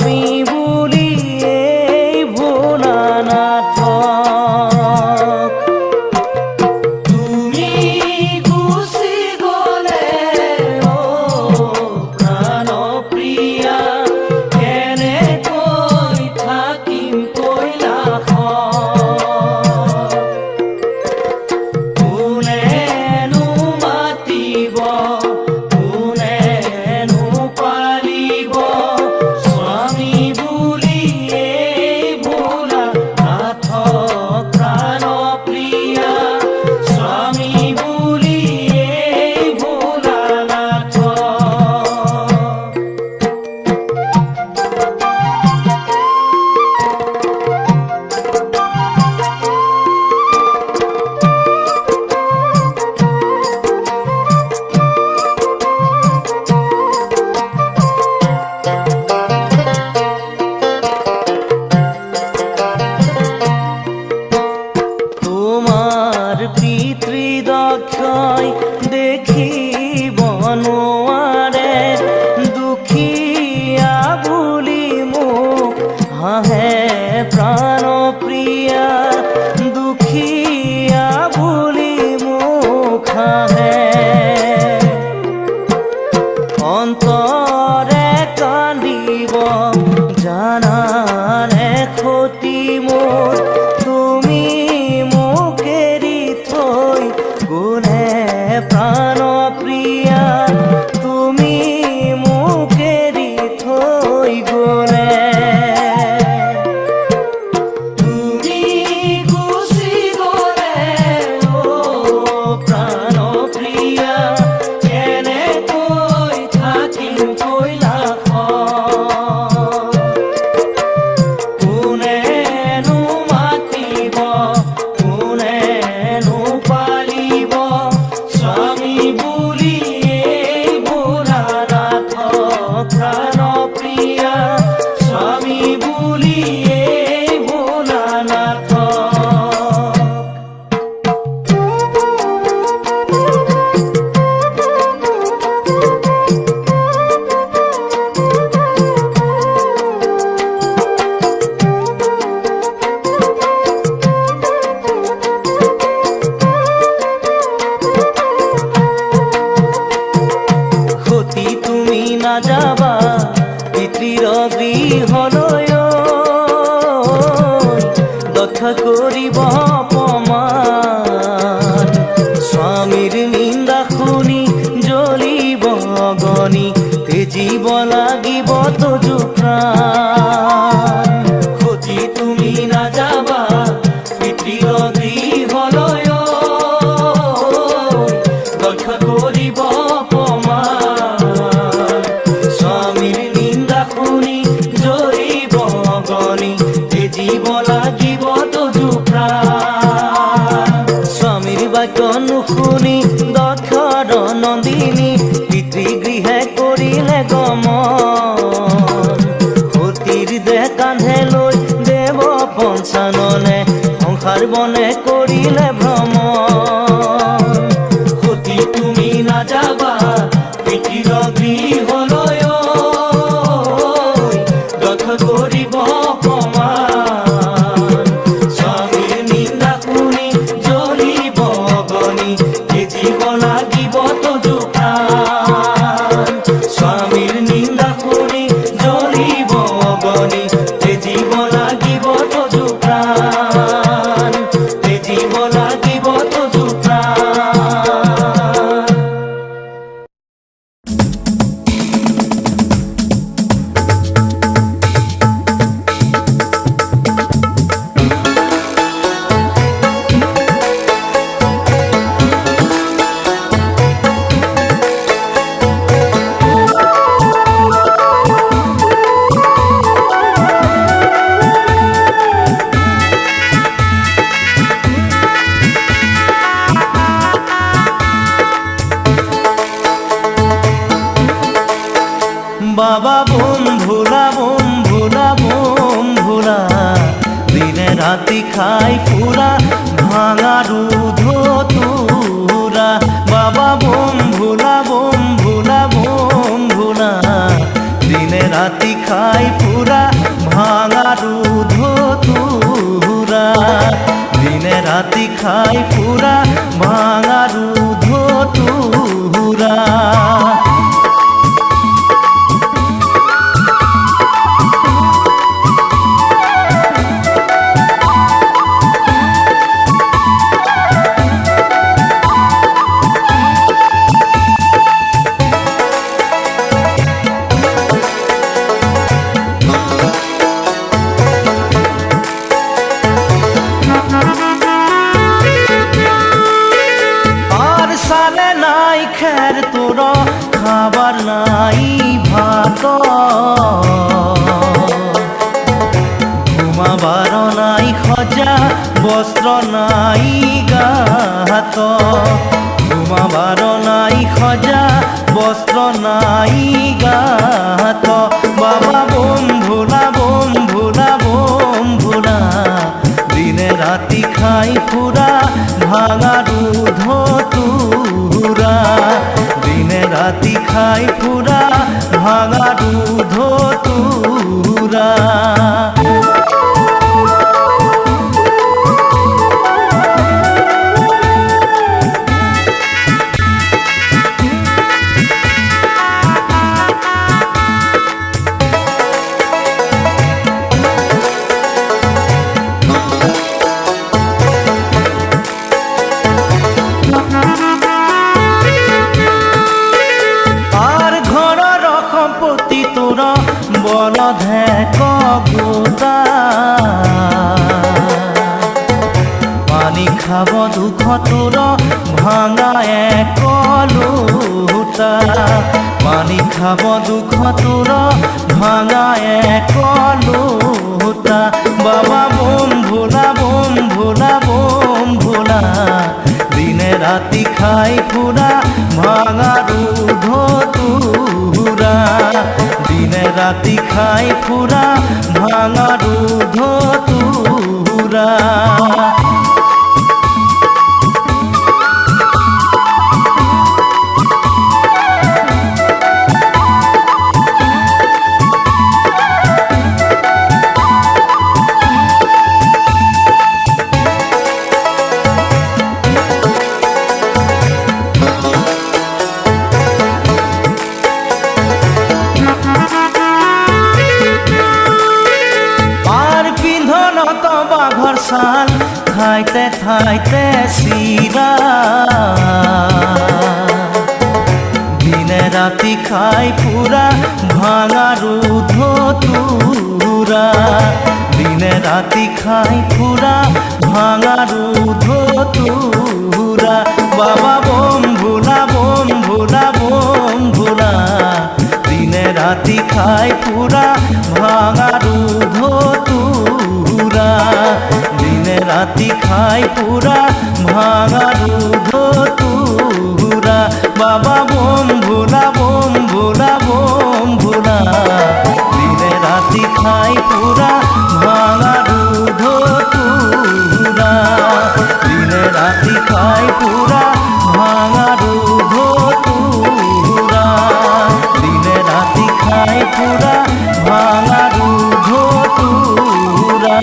স্বামী বুলি এই ভোলানাথক তুমি গুচি গলে অ প্ৰাণ প্ৰিয়া কেনেকৈ থাকিম কৈলাশত কোনেনো মাতিব কোনেনো পালিব স্বামী বুলি এই ভোলানাথক প্ৰাণ প্ৰিয়া স্বামী বুলি এই ভোলানাথক তোমাৰ পিতৃদক্ষই দেখিব নোৱাৰে দুখীয়া বুলি মোক হাঁহে প্ৰাণ প্ৰিয়া দুখীয়া বুলি মোক হাঁহে অন্তৰে কান্দিব জানানে ক্ষতি মোৰ তুমি মোক এৰি থৈ গ'লে প্ৰাণ প্ৰিয়া তুমি মোক এৰি থৈ গ'লে তুমি গুচি গ'লে অ প্ৰাণ প্ৰিয়া কেনেকৈ থাকিম কৈলাশত কোনেনো মাতিব কোনেনো পালিব স্বামী বুলি এই ভোলানাথক প্ৰাণ প্ৰিয়া স্বামী বুলি এই ভোলানাথক ক্ষতি তুমি নাযাবা পিতৃৰ গৃহলৈ দক্ষ কৰিব অপমান স্বামীৰ নিন্দা শুনি জ্বলিব অগনি তেজিব লাগিব তজু প্ৰাণ ক্ষতি তুমি নাযাবা পিতৃৰ গৃহলৈ দক্ষ কৰিব অপমান স্বামীৰ নিন্দা শুনি জ্বলিব অগনি তেজিব লাগিব তজু প্ৰাণ স্বামীৰ বাক্য নুশুনি দক্ষৰ নন্দিনী পিতৃগৃহে কৰিলে গমন সতীৰ দেহ কান্ধে লৈ দেৱ পঞ্চাননে সংসাৰ বনে কৰিলে ভ্ৰমণ সতী তুমি নাযাবা পিতৃৰ গৃহলৈ দক্ষ কৰিব অপমান স্বামীৰ নিন্দা শুনি জ্বলিব অগনি তেজিব লাগিব তজু প্ৰাণ স্বামীৰ নিন্দা শুনি জ্বলিব অগনি তেজিব লাগিব তজু প্ৰাণ তেজিব লাগিব তজু প্ৰাণ বাবা বোম ভোলা দিনে রাতি খাই ফুরা ভাঙা দুধ তুরা বাবা বোম ভোলা দিনে রাতি খাই পুরা ভাঙা দুধ তুরা দিনে রাতি খাই পুরা ভাঙা দুধ তুরা খাবার নাই ভাত ঘুমাবার নাই খজা বস্ত্র নাই গাত ঘুমাবার নাই খজা বস্ত্র নাই গাত বাবা বোম ভোলা বোম ভোলা বোম ভোলা দিনে রাতি খাই পুরা ভাঙা দুধ তুরা দিনে রাতি খাই পুরা ভাঙা দুধ তুরা বল ধেক গোতা পানি খাব দুঃখ তোর ভাঙা এক লোটা পানি খাব দুঃখ তোর ভাঙা এক লোটা বাবা বোম ভোলা বোম ভোলা বোম ভোলা দিনে রাতি খাই পুরা ভাঙা দুধ তুরা দিনে রাতি খাই পুরা ভাঙা দুধ তুরা সাল খাইতে খাইতে সিরা দিনে রাতি খাই পুরা ভাঙা দুধ তুরা দিনে রাতি খাই পুরা ভাঙা দুধ তুরা বাবা বোম ভোলা বোম ভোলা বোম ভোলা দিনে রাতি খাই পুরা ভাঙা দুধ তুরা দিনে রাতি খাই পুরা ভাঙা দুধ তুরা বাবা বোম ভোলা বোম ভোলা বোম ভোলা দিনে রাতি খাই পুরা ভাঙা দুধ তুরা দিনে রাতি খাই পুরা ভাঙা দুধ তুরা দিনে রাতি খাই পুরা ভাঙা দুধ তুরা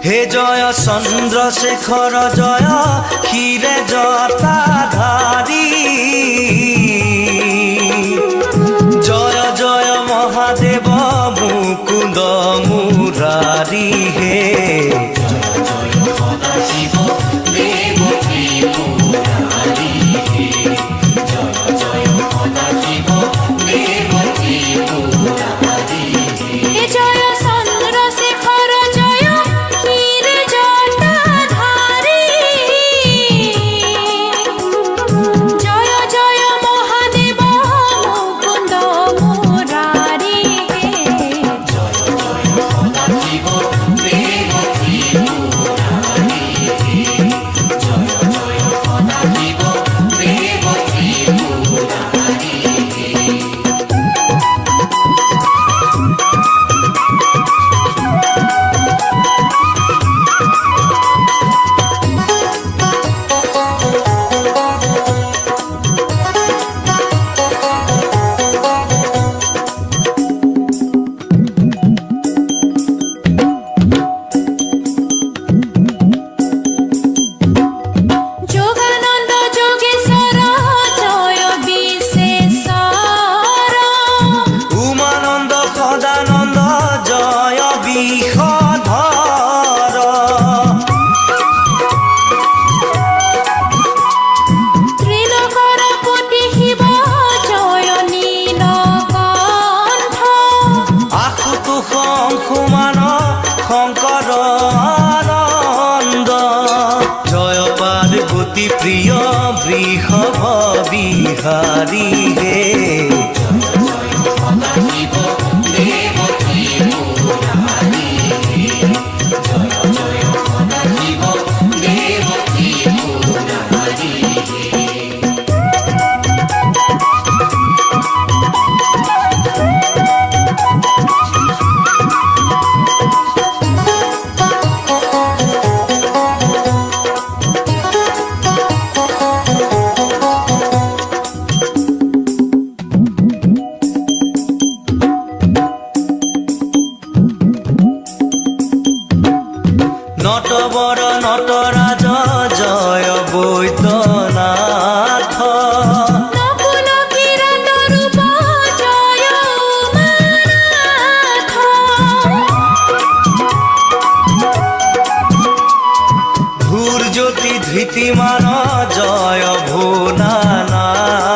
হে জয় চন্দ্রশেখর জয় ক্ষীরে জটাধারী জয় জয় মহাদেব মুকুন্দ মুরারি হে জয় সদাশিব দেবকী মুরারি হে জয় জয় সদাশিব দেবকী মুরারি হে জয় চন্দ্রশেখর জয় ক্ষীরে জটাধারী জয় বিহারী হে নটবর নটরাজ জয় বৈদ্যনাথ ধূর্জ্যোতি ধৃতিমান জয় ভোলানাথ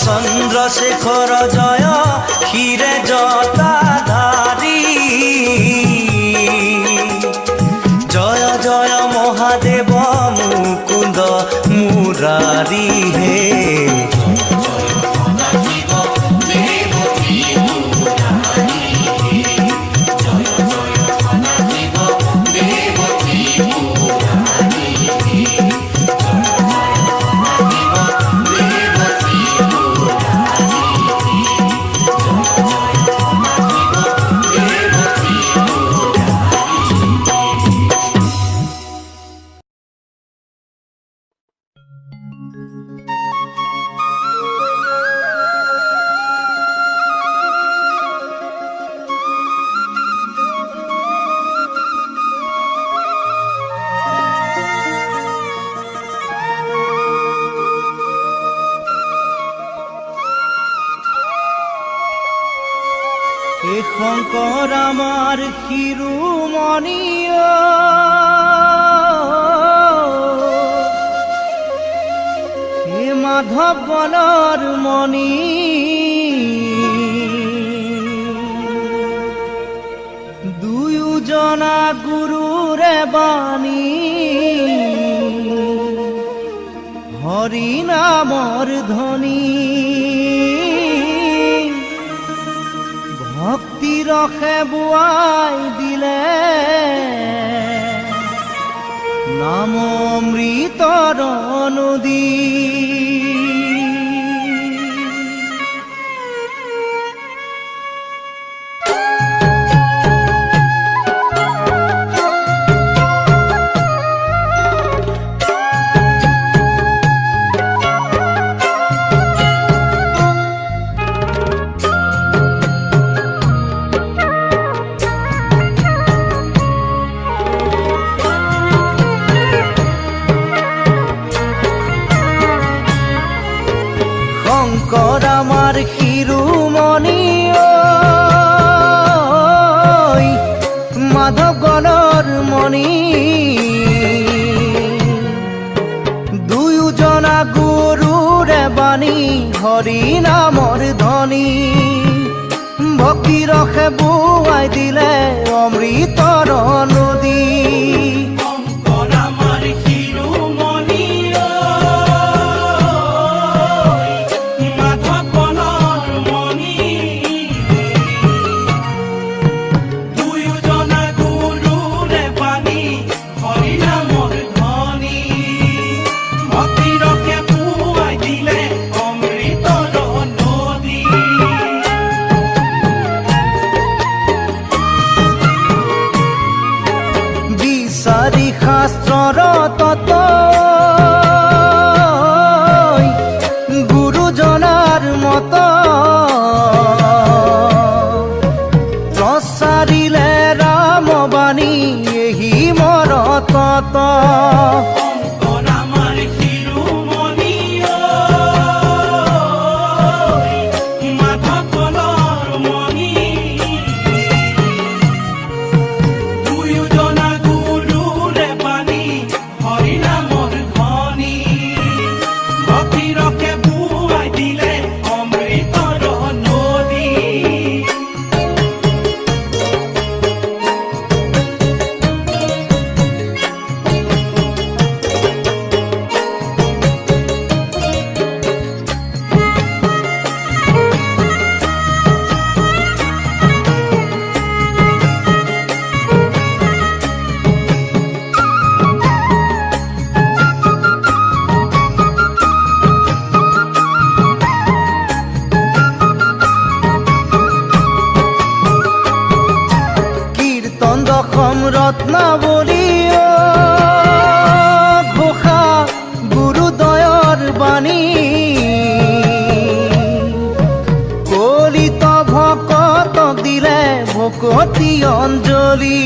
চন্দ্রশেখর জয় ক্ষীরে জটাধারী জয় জয় মহাদেব মুকুন্দ মুরারি হে এ শঙ্কর আমার শিৰোমণি হে মাধৱ বলৰ মণি দুয়োজনা গুৰুৰে বাণী হৰি নামৰ ধ্বনি ভক্তি ৰসে বোৱাই দিলে নাম অমৃতৰ নদী শঙ্কৰ আমাৰ শিৰোমণি মাধৱ গণৰ মণি দুয়োজনা গুৰুৰে বাণী হৰি নামৰ ধ্বনি ভক্তি ৰসে বোৱাই দিলে অমৃতৰ নদী শাস্ত্ৰৰ তত্ত্ব গুৰুজনাৰ মত প্ৰচাৰিলে ৰামবাণী এহি মৰ তত বুলি ঘোষা গুৰুদয়ৰ বাণী কলিত ভকতক দিলে ভকতি অঞ্জলি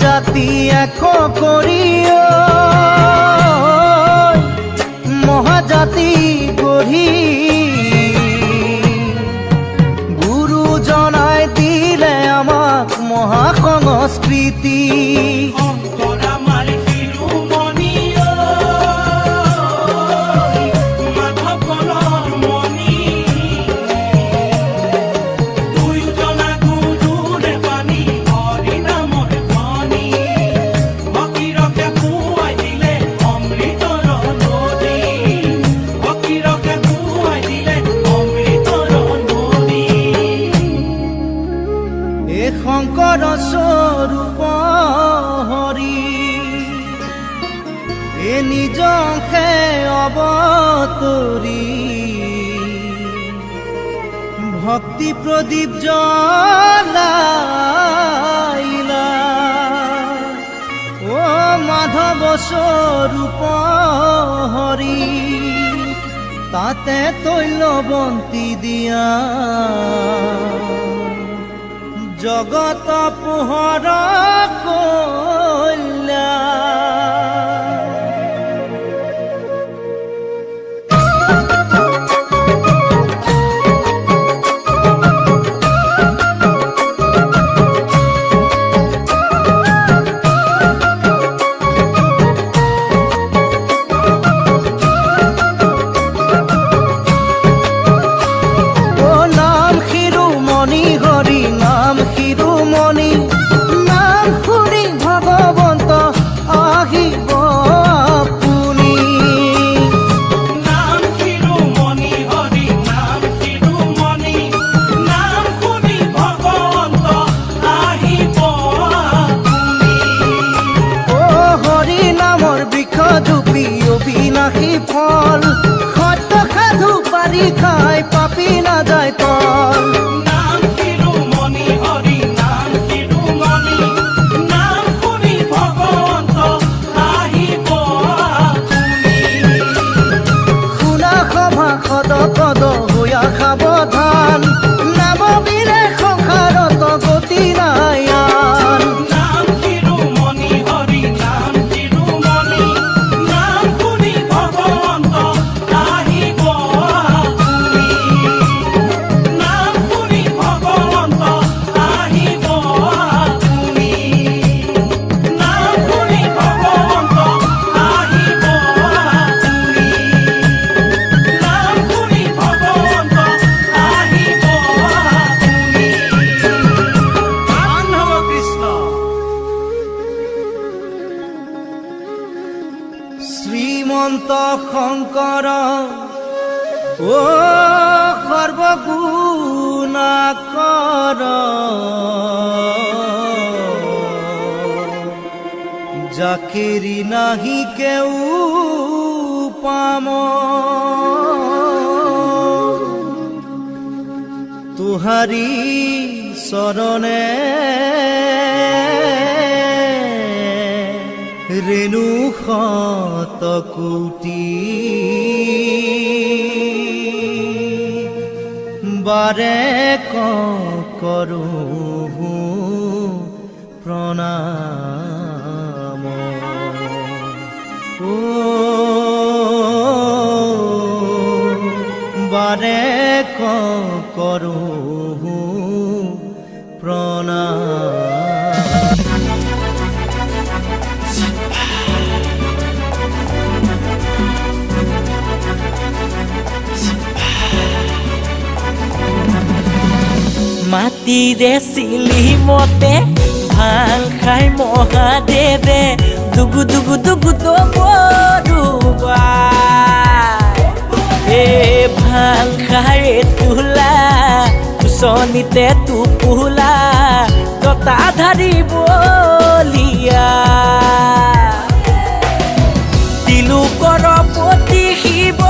জাতি এক কৰি মহাজাতি গঢ়ি গুৰু জনাই দিলে আমাক মহাসংস্কৃতি শংকৰ স্বৰূপ হৰি এ নিজকে অৱতৰি ভক্তি প্ৰদীপ জ্বলাইলা ও মাধৱ স্বৰূপ হৰি তাতে তৈলবন্তী দিয়া জগত পোহৰ কল্যাণ অবিনাশী ফল সত্য সাধু পাৰি খাই পাপি নাযায় তল নাম শিৰোমণি হৰি নাম শিৰোমণি নাম শুনি ভগৱন্ত আহিব শুনা সভা সদ পদ হোৱা সাৱধান নামবিৰে সংসাৰত গতি নাই আন নাম শিৰোমণি হৰি নাম শিৰোমণি নাম শুনি ভগৱন্ত আহিব নাম শুনি ভগৱন্ত আহিব নাম শুনি ভগৱন্ত আহিব নাম শুনি ভগৱন্ত আহিব মাধৱ কৃষ্ণ শ্ৰীমন্ত শংকৰ ও সৰ্বগুণাকৰ যাকেৰি নাহি কেউ পাম তুহাৰি চৰণে ৰেণু শত কোটি বাৰে কৰো প্ৰণাম ও বাৰে কৰো প্ৰণাম মাটিৰে চিলি মতে ভাং খাই মহাদেৱে দুগু দুগু দুগু দবৰুবা এ ভাং খাই তোলা কুচনিতে টোপোলা জতা ধাৰি বলিয়া তিলোকৰ পতি শিৱ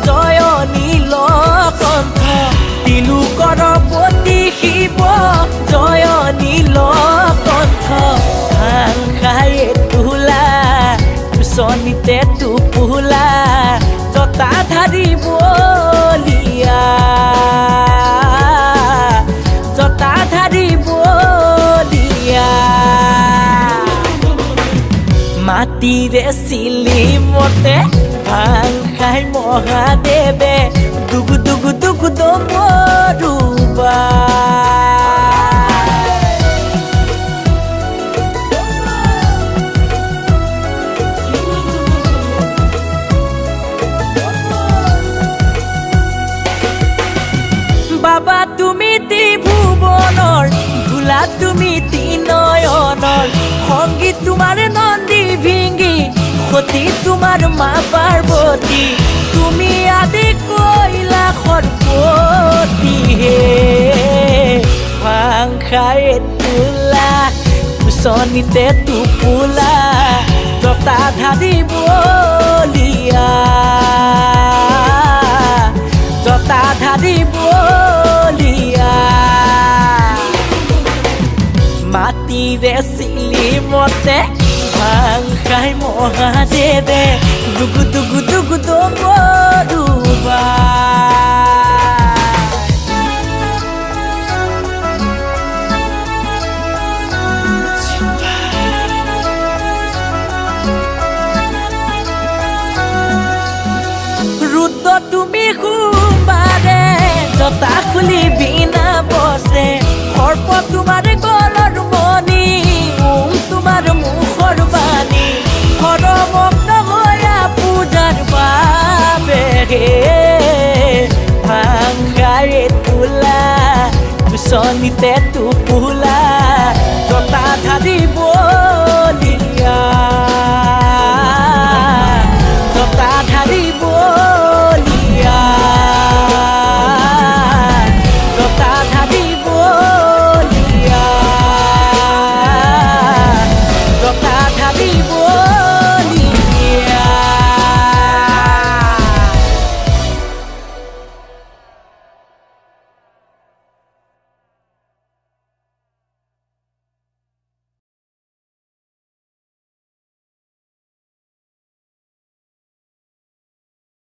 জয় নীলকণ্ঠ তিলোকৰ পতি শিৱ জয় নীলকণ্ঠ ভাং খাই তোলা কুচনিতে টোপোলা জতা ধাৰি বলিয়া জতা ধাৰি বলিয়া মাটিৰে চিলিমতে ভাং খাই মহাদেৱে দুগু দুগু দুগু দবৰুবা বাবা তুমি ত্ৰিভুৱনৰ ভোলা তুমি তিনয়নৰ সংগীত তোমাৰ নন্দী ভিঙ্গি সতী তোমাৰ মা পাৰ্বতী তুমি আদি কৈলাসৰ পতি হে ভাং খাই তোলা কুচনিতে টোপোলা জতা ধাৰি বলিয়া জতা ধাৰি বলিয়া মাটিৰে চিলিমতে ভাং খাই মহাদেৱে দুগু দুগু দুগু দবৰুবা ৰুদ্ৰ তুমি সোমবাৰে জতা খুলি বিনা বসে সৰ্প তোমাৰ গলৰ মণি তোমাৰ মুখৰ বাণী হৰমগ্ন হয়া পূজাৰ বাবে ভাং খাই তোলা কুচনিতে টোপোলা